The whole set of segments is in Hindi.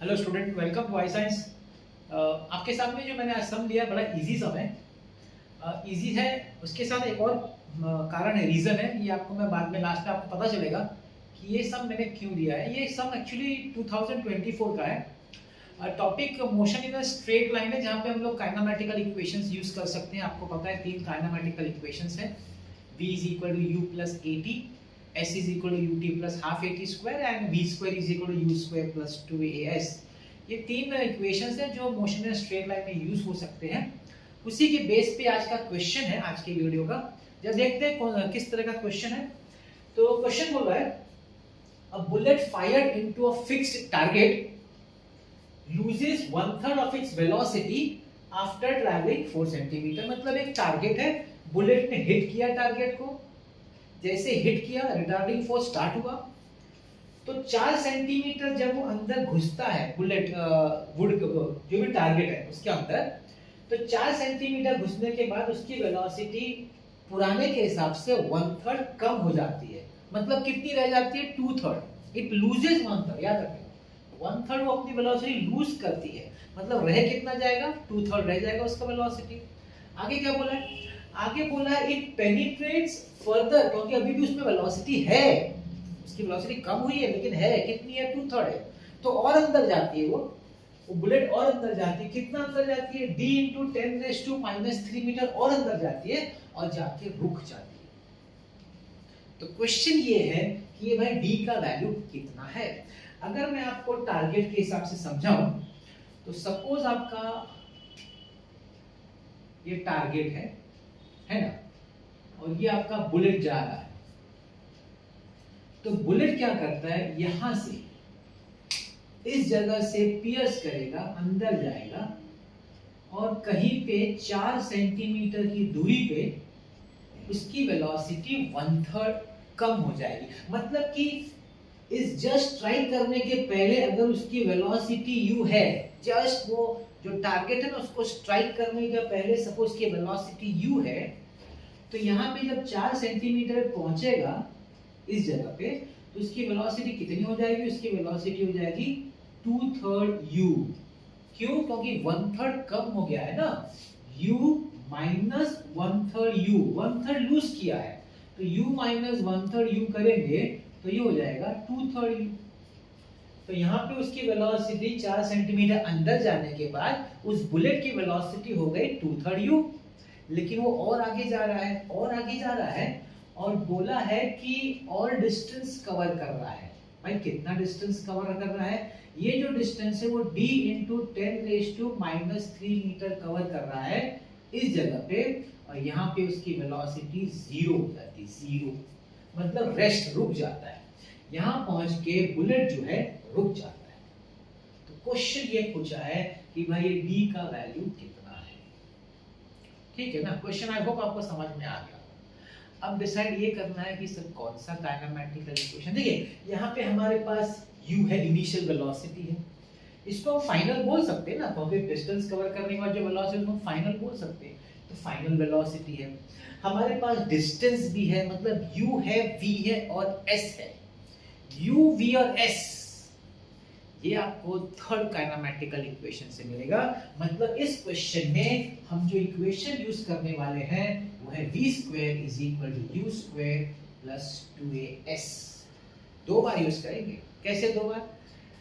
Hello student, welcome to I science. आपके सामने जो मैंने आज सम लिया है बड़ा इजी सम है। इजी है, उसके साथ एक और कारण है, रीज़न है। ये आपको मैं बाद में लास्ट में आपको पता चलेगा कि ये सम मैंने क्यों लिया है। ये सम एक्चुअली 2024 का है। Topic motion in a straight line है, जहाँ पे हम लोग काइनेमेटिकल इक्वेशंस यूज कर सकते हैं। आपको पता है 3 काइनेमेटिकल इक्वेशंस है। v is equal to u plus at, s is equal to ut plus half at square and v square is equal to u square plus 2as। ये 3 इक्वेशंस हैं जो मोशन इन स्ट्रेट लाइन में यूज हो सकते हैं। उसी के बेस पे आज का क्वेश्चन है, आज के वीडियो का। जब देखते हैं किस तरह का क्वेश्चन है। तो क्वेश्चन बोल रहा है a bullet fired into a fixed target loses 1/3 of its velocity after traveling 4 centimetre. मतलब एक टारगेट है, बुलेट ने हिट किया टारगेट को, जैसे हिट किया रिटार्डिंग फोर्स स्टार्ट हुआ, तो 4 सेंटीमीटर जब वो अंदर घुसता है बुलेट वुड जो भी टारगेट है उसके अंदर, तो 4 सेंटीमीटर घुसने के बाद उसकी वेलोसिटी पुराने के हिसाब से 1/3 कम हो जाती है। मतलब कितनी रह जाती है? 2/3। It loses 1/3। याद रखें, 1/3 वो अपनी वेलोसिटी लूज करती है। मतलब रह कितना जाएगा? 2/3 रह जाएगा उसका वेलोसिटी। आगे क्या बोला है? आगे बोला है इट पेनिट्रेट्स फर्दर, क्योंकि अभी भी उसमें वेलोसिटी है, उसकी वेलोसिटी कम हुई है लेकिन है कितनी है? 2/3 है। तो और अंदर जाती है वो बुलेट और अंदर जाती है। कितना अंदर जाती है? d × 10⁻³ मीटर और अंदर जाती है और जाके रुक जाती है। तो क्वेश्चन ये है कि ये भाई d का वैल्यू कितना है। अगर मैं आपको टारगेट के हिसाब से समझाऊं, तो सपोज आपका ये टारगेट है ना, और ये आपका बुलेट जा रहा है। तो बुलेट क्या करता है, यहां से इस जगह से पियर्स करेगा, अंदर जाएगा और कहीं पे 4 सेंटीमीटर की दूरी पे उसकी वेलोसिटी 1/3 कम हो जाएगी। मतलब कि इस जस्ट स्ट्राइक करने के पहले अगर उसकी वेलोसिटी u है, जस्ट वो जो टारगेट है ना उसको स्ट्राइक करने के पहले सपोज की वेलोसिटी u है, तो यहाँ पे जब 4 सेंटीमीटर पहुंचेगा इस जगह पे, तो उसकी वेलोसिटी कितनी हो जाएगी? उसकी वेलोसिटी हो जाएगी 2/3 u। क्यों? क्योंकि 1/3 कम हो गया है ना, u माइनस 1/3 u, 1/3 लूज किया है, तो u माइनस 1/3 u करेंगे तो ये हो जाएगा 2/3 u। तो यहाँ पे उसकी वेलोसिटी 4 सेंटीमीटर अंदर जाने के बाद उस बुलेट की वेलोसिटी हो गई 2/3 u। लेकिन वो और आगे जा रहा है, और आगे जा रहा है, और बोला है कि और डिस्टेंस कवर कर रहा है। भाई कितना डिस्टेंस कवर कर रहा है? ये जो डिस्टेंस है वो d × 10⁻³ मीटर कवर कर रहा है इस जगह पे, और यहाँ पे उसकी वेलोसिटी 0 हो जाती है, 0 मतलब रेस्ट, रुक जाता है। यहाँ पहुंच के बुलेट जो है रुक जाता है। तो क्वेश्चन ये पूछा है कि भाई d का वैल्यू कितना है। ठीक है ना, क्वेश्चन आई होप आपको समझ में आ गया। अब डिसाइड ये करना है कि सर कौन सा काइनेमेटिकल इक्वेशन। देखिए यहाँ पे हमारे पास u है, इनिशियल वेलोसिटी है, इसको हम फाइनल बोल सकते हैं ना, क्योंकि डिस्टेंस कवर करने के बाद जो वेलोसिटी हम फाइनल बोल सकते हैं। तो फाइनल वेलोसिटी है, हमारे पास डिस्टेंस भी है, मतलब u है, v है और s है। u, v और s ये आपको थर्ड काइनेमेटिकल इक्वेशन से मिलेगा। मतलब इस क्वेश्चन में हम जो इक्वेशन यूज करने वाले हैं वो है v² = u² + 2as। दो बार यूज करेंगे। कैसे दो बार?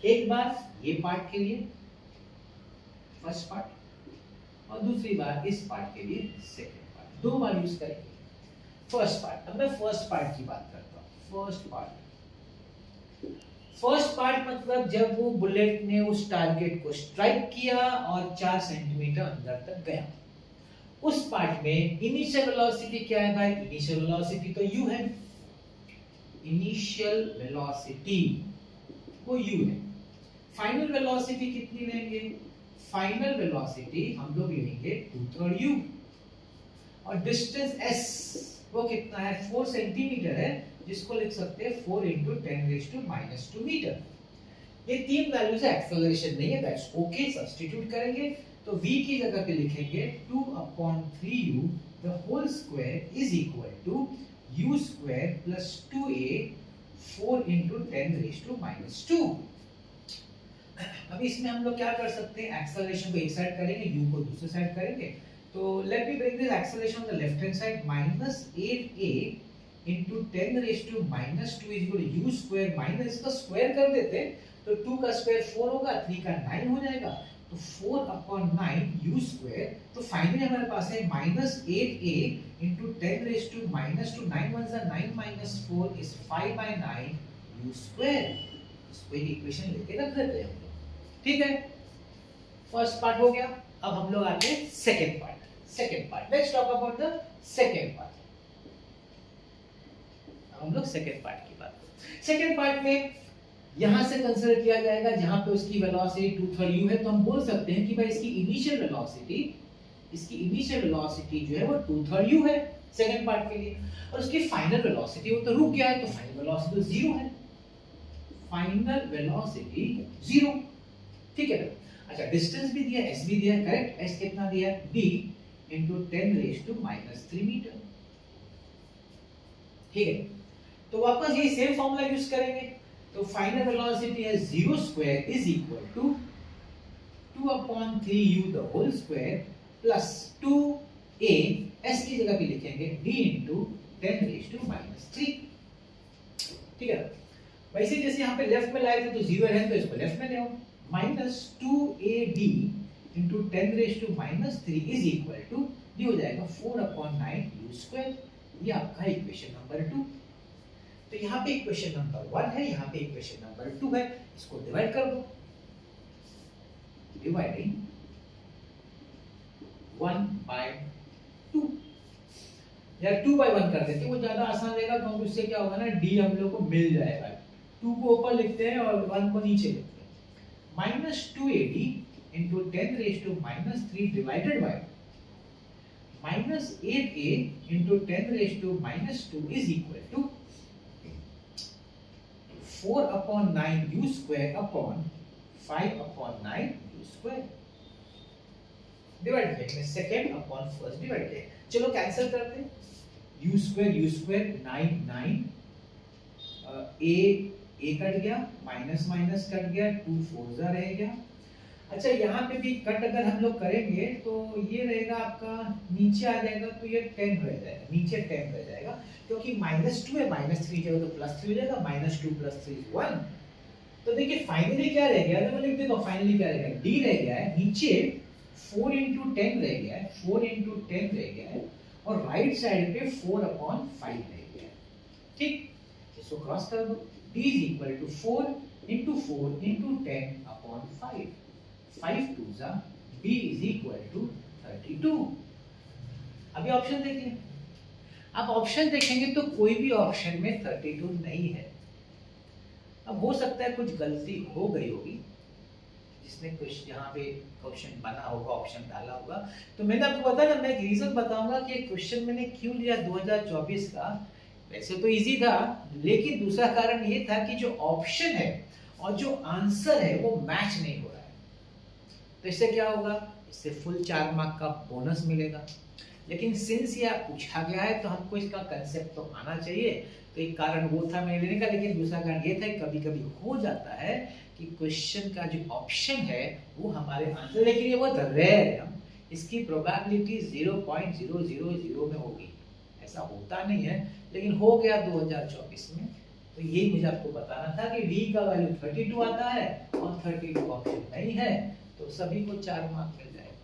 एक बार ये पार्ट के लिए फर्स्ट पार्ट, और दूसरी बार इस पार्ट के लिए सेकंड पार्ट। दो बार यूज करेंगे। फर्स्ट पार्ट, अब मैं फर्स्ट पार्ट की बात करता हूँ। फर्स्ट पार्ट मतलब जब वो बुलेट ने उस टारगेट को स्ट्राइक किया और 4 सेंटीमीटर अंदर तक गया। उस पार्ट में इनिशियल वेलोसिटी क्या है भाई? इनिशियल वेलोसिटी तो u है, इनिशियल वेलोसिटी वो u है। फाइनल वेलोसिटी कितनी लेंगे? फाइनल वेलोसिटी हम लोग लेंगे 2/3 u, और डिस्टेंस s वो कितना है? 4 सेंटीमीटर है, जिसको लिख सकते हैं 4 × 10⁻² मीटर। ये तीन वैल्यूज है, एक्सेलरेशन नहीं है, दैट्स ओके। सब्स्टिट्यूट करेंगे तो v की जगह पे लिखेंगे 2/3u the whole square is equal to u² + 2a 4 × 10⁻²। अब इसमें हम लोग क्या कर सकते हैं, एक्सेलरेशन को एक साइड करेंगे, u को दूसरी साइड करेंगे। तो let me break this acceleration on the left hand side, -8a into 10 raised to -2 is equal to u square, minus इसका स्क्वायर कर देते हैं तो 2 का स्क्वायर 4 होगा, 3 का 9 हो जाएगा, तो 4/9 u स्क्वायर। तो फाइनली हमारे पास है -8a into 10 raised to -2, 9 1 जा 9 -4 is 5/9 u स्क्वायर। इसको एक इक्वेशन लेके रख देते हैं हम लोग, ठीक है। फर्स्ट पार्ट हो गया। अब हम लोग आते हैं second part. Let's talk about the second part. हम लोग सेकंड पार्ट की बात करें। सेकंड पार्ट में यहां से कंसीडर किया जाएगा जहां पे उसकी वेलोसिटी 2/3 u है, तो हम बोल सकते हैं कि भाई इसकी इनिशियल वेलोसिटी जो है वो 2/3 u है सेकंड पार्ट के लिए, और उसकी फाइनल वेलोसिटी वो तो रुक गया है, तो फाइनल वेलोसिटी तो 0 है, फाइनल वेलोसिटी 0, ठीक है। अच्छा, डिस्टेंस भी दिया, s भी दिया, करेक्ट। s कितना दिया, d into 10 raised to -3 metre, ठीक है। तो वापस यही सेम फॉर्मूला यूज करेंगे, तो फाइनल वेलोसिटी है 0 square is equal to 2/3u the whole square plus 2a, s की जगह पे लिखेंगे d into 10 raised to -3, ठीक है। वैसे जैसे यहाँ पे लेफ्ट में लाए थे तो 0 है, तो इसको लेफ्ट में ले आओ, -2ab into 10 raised to -3 is equal to, ये हो जाएगा 4/9 u स्क्वायर। ये आपका इक्वेशन नंबर 2। तो यहाँ पे इक्वेशन नंबर 1 है, यहाँ पे इक्वेशन नंबर 2 है, इसको डिवाइड कर दो, डिवाइडिंग 1/2 या 2/1 कर देते, वो ज्यादा आसान रहेगा, क्योंकि उससे क्या होगा ना, d हम लोग को मिल जाएगा। 2 को ऊपर लिखते हैं और 1 को नीचे लिखते हैं। -2ad into 10 raised to -3 divided by -8a into 10 raised to -2 is equal to 4/9 u square upon 5/9 u square, divide करेंगे सेकंड अपॉन फर्स्ट, डिवाइड करेंगे। चलो कैंसिल करते हैं, u स्क्वायर 9 a कट गया, माइनस माइनस कट गया, 2 4 जा रह गया। अच्छा, यहाँ पे भी कट अगर हम लोग करेंगे तो ये रहेगा आपका, नीचे आ जाएगा तो ये 10 रह जाएगा, नीचे 10 रह जाएगा, क्योंकि -2 है, -3 जाएगा तो +3 हो जाएगा, -2 + 3 is 1। तो देखिए फाइनली क्या रह गया, मैं लिख देता हूँ, फाइनली क्या रह गया, d रह गया है, नीचे 4 × 10 रह गया है, 4 × 10 रह गया है, और राइट साइड पे 4/5 रह गया है, ठीक। इसको क्रॉस कर दो, d is equal to 4 × 4 × 10/5, 5 2 जा, b is equal to 32। अभी ऑप्शन देखिए, आप ऑप्शन देखेंगे तो कोई भी ऑप्शन में 32 नहीं है। अब हो सकता है कुछ गलती हो गई होगी, जिसने कुछ यहाँ पे क्वेश्चन बना होगा, ऑप्शन डाला होगा, तो मैंने आपको बताया ना, मैं एक रीजन बताऊंगा कि क्वेश्चन मैंने क्यों लिया 2024 का। वैसे तो इजी था, लेकिन दूसरा कारण ये था कि जो ऑप्शन है और जो आंसर है वो मैच नहीं हो रहा है। तो इससे क्या होगा, इससे फुल 4 मार्क का बोनस मिलेगा। लेकिन सिंस ये पूछा गया है तो हमको इसका कंसेप्ट तो आना चाहिए, तो एक कारण वो था मैंने लेने का। लेकिन दूसरा कारण ये था, कभी कभी हो जाता है कि क्वेश्चन का जो ऑप्शन है वो हमारे आंसर, लेकिन ये बहुत रेयर है, इसकी प्रोबेबिलिटी 0.000 में होगी, ऐसा होता नहीं है, लेकिन हो गया 2024 में। तो यही मुझे आपको बताना था कि d का वैल्यू 32 आता है और 32 ऑप्शन नहीं है, तो सभी को 4 मार्क मिल जाएगा।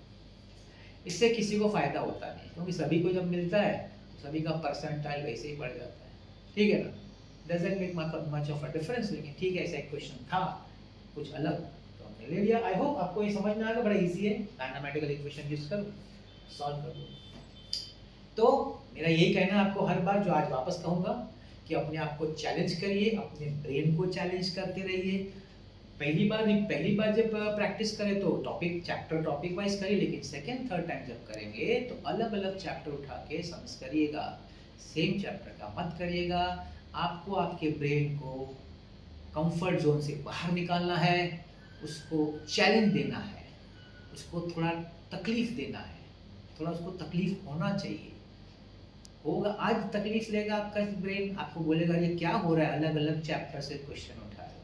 इससे किसी को फायदा होता नहीं, क्योंकि सभी को जब मिलता है तो सभी का परसेंटाइल वैसे ही बढ़ जाता है, ठीक है ना, doesn't make much of a difference. लेकिन ठीक है, ऐसा एक क्वेश्चन था कुछ अलग, तो हमने ले लिया। आई होप आपको ये समझ में आएगा, बड़ा इजी है, डायनामेटिकल इक्वेशन यूज करो, सॉल्व कर दो। तो मेरा यही कहना है आपको हर बार, जो आज वापस कहूंगा, कि अपने आप को चैलेंज करिए, अपने ब्रेन को चैलेंज करते रहिए। पहली बार जब प्रैक्टिस करें तो टॉपिक वाइज करिए, लेकिन सेकंड थर्ड टाइम जब करेंगे तो अलग अलग चैप्टर उठा के समझ करिएगा, सेम चैप्टर का मत करिएगा। आपको आपके ब्रेन को कंफर्ट जोन से बाहर निकालना है, उसको चैलेंज देना है, उसको थोड़ा तकलीफ देना है, थोड़ा उसको तकलीफ होना चाहिए। होगा, आज तकलीफ लेगा आपका ब्रेन, आपको बोलेगा ये क्या हो रहा है, अलग अलग चैप्टर से क्वेश्चन उठा रहे हो,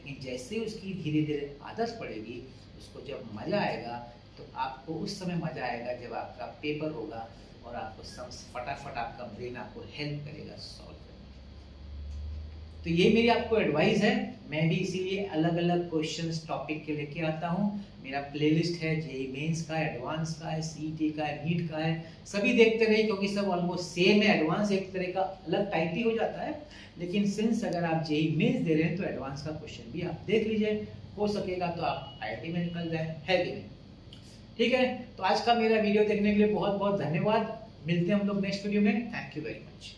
लेकिन जैसे ही उसकी धीरे धीरे आदत पड़ेगी, उसको जब मज़ा आएगा, तो आपको उस समय मज़ा आएगा जब आपका पेपर होगा और आपको फटाफट आपका ब्रेन आपको हेल्प करेगा सॉल्व करने में। तो ये मेरी आपको एडवाइस है। मैं भी इसीलिए अलग अलग क्वेश्चंस टॉपिक के लेके आता हूँ। मेरा प्लेलिस्ट है, जेईई मेंस का, एडवांस का है, सीईटी का है, नीट का है, सभी देखते रहिए क्योंकि सब ऑलमोस्ट सेम है। एडवांस एक तरह का अलग टाइप ही हो जाता है, लेकिन सिंस अगर आप जेईई मेंस दे रहे हैं तो एडवांस का क्वेश्चन भी आप देख लीजिए, हो सकेगा तो आप आईआईटी में निकल जाए, है कि नहीं? ठीक है, तो आज का मेरा वीडियो देखने के लिए बहुत बहुत धन्यवाद। मिलते हैं हम लोग नेक्स्ट वीडियो में। Thank you very much.